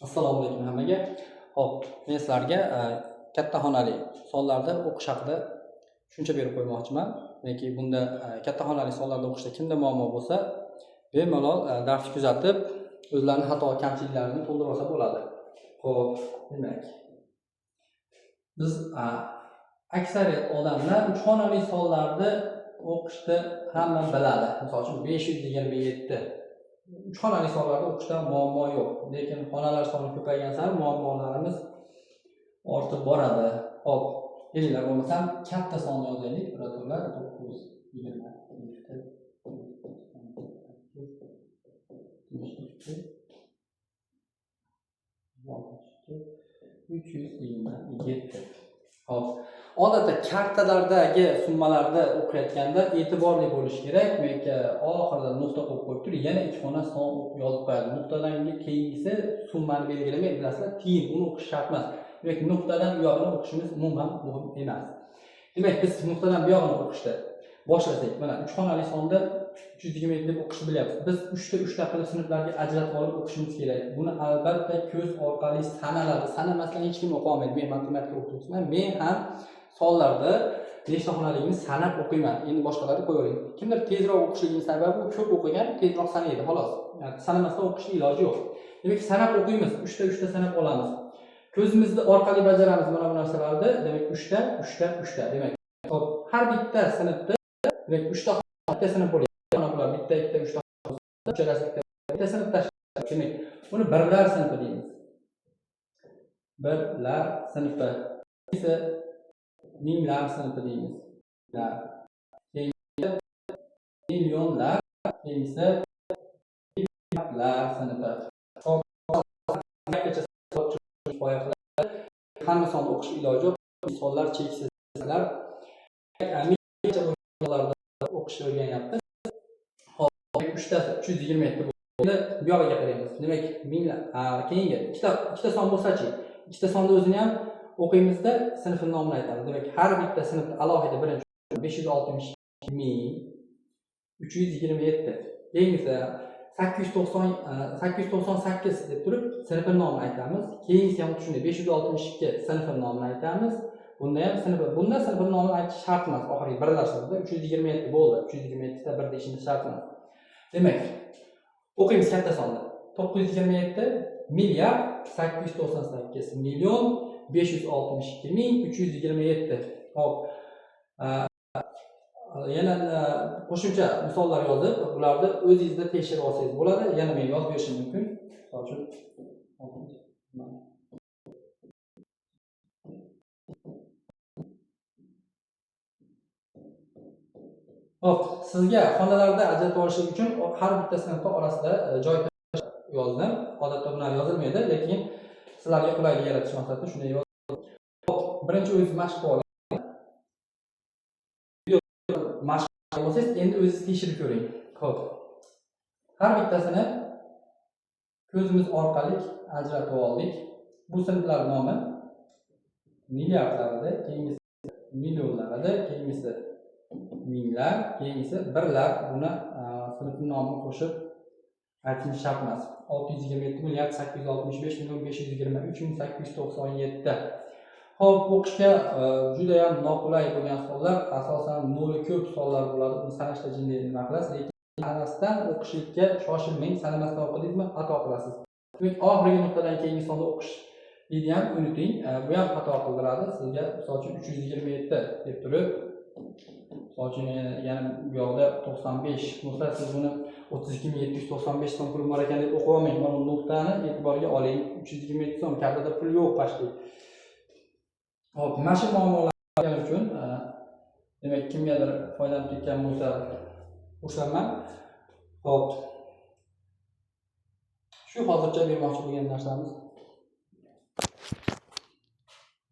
Assalomu alaykum hammaga. Hop, men sizlarga katta xonali sonlarda o'qish haqida tushuncha berib qo'ymoqchiman. Yoki bunda katta xonali sonlarda o'qishda kimda muammo bo'lsa, bemalol darsni kuzatib, o'zlarining xato kamchiliklarini to'ldirib olsa bo'ladi. Xo'p, demak, biz aksariyat odamlar 3 xonali sonlarni o'qishda hamma biladi. Misol uchun 527 3 xonali sonlarda o'qishda muammo yo'q. Lekin xonalar soni ko'paygan sari muammolarimiz ortib boradi. Hop, kelinglar bo'lmasam katta sonni yozaylik. Birodarlar 327. Hop. Odatda kartalardagi summalarda o'qiyotganda e'tiborli bo'lish kerak. Menga oxirida nuqta qo'yib qo'yib turib, yana 2 xona son yozib qo'yadi. Nuqtadan keyingisi summani belgilamaydi, bilasizlar, tiyin uni o'qish shart emas. Demak, nuqtadan u yog'ini o'qishimiz umuman muhim emas. Demak, biz nuqtadan bu yog'ini o'qishda boshlasak, mana 3 xonali sonda 327 deb o'qishni bilyapmiz. Biz 3 ta qilib sinflarga ajratib olib o'qishimiz kerak. Buni albatta ko'z orqali sanaladi. Sanamasdan hech kim o'qiy olmaydi. Men matematika o'qituvchiman. Men ham sonlarda nechta xonaligini sanab o'qiyman. Endi boshqalarni qo'yavering. Kimdir tezroq o'qishligining sababi u ko'p o'qigan, tezroq sanaydi, xolos. Yani sanamasdan o'qishning iloji yo'q. Demak, sanab o'qiymiz, 3 ta sanab olamiz. Ko'zimizni orqali bajaramiz mana bu narsalarni. Demak, 3 ta. Demak, hop, har bitta sinfda demak 3 ta sinf bo'ladi. Mana bular bitta, 3 ta. Uchalasi bitta sinf tashkil. Demak, buni birlar sinfi deymiz. Birlar sinfi. Esa minglar sinfi deymiz. Millionlar, esa milliardlar sinfi. Hamma sonni o'qish iloji yo'q. Sonlar cheksizlar. O'qish o'rganyapti. Hop, 3 ta 327 bo'ldi. Bu yoqqa qaraymiz. Demak, minglar. Keyingi ikkita son bo'lsa-chi, ikkita sonni o'zini ham o'qiymizda, sinfning nomini aytamiz. Demak, har bitta sinfda alohida birinchi 560.327. Keyingisi 898 deb turib sinfning nomini aytamiz. Keyingisi ham shunday 562 sinfning nomini aytamiz. Bunda ham sinfning nomini aytish shart emas. Oxirgi birlar sinfida 327 bo'ldi. 327 ta bir deyishimiz shart emas. Demak, o'qiymiz katta sonni. 927 milliard 898 million 562.327. Hop. Yana qo'shimcha misollar yozib, bularni o'zingizda tekshirib olsangiz bo'ladi. Yana men yozib berishim mumkin. Misol uchun hop, sizga xonalarda ajratib olishlik uchun har bitta sinfning orasida joy yozdim. Odatda bular yozilmaydi, lekin sizlarga qulaylik yaratish maqsadida shunday yozdim. Hop, birinchi o'zingiz mashq qilib oling. Mashq qilsangiz, endi o'zingiz tekshirib ko'ring. Hop. Har bittasini ko'zimiz orqali ajratib oldik. Bu sinflar nomi milliardlarda, keyingisi millionlarda, keyingisi minglar, keyingisi birlar. Buni sinfning nomini qo'shib aytishimiz shart emas. 627 milliard 865 million 523.897. Hop, o'qishga juda ham noqulay bo'lgan sonlar, asosan noli ko'p sonlar bo'ladi. Buni sanashda jinday nima qilasiz, lekin sanasdan o'qishlikka shoshilmang. Sanamasdan o'qidingizmi, xato qilasiz. Demak, oxirgi nuqtadan keyingi sonda o'qish deydi ham unuting. Bu ham xato qildiradi. Sizga misol uchun 327 deb turib, misol uchun yana bu yoqda 95 bo'lsa, siz buni 32.795 so'm pul bor ekan deb o'qib olmang. Mana bu nuqtani e'tiborga oling. 327 so'm, kartada pul yo'q pastda. Hop, mana shu muammolar uchun demak, kimgadir foydalanib ketgan bo'lsa, xursandman. Hop. Shu hozircha bermoqchi bo'lgan narsamiz.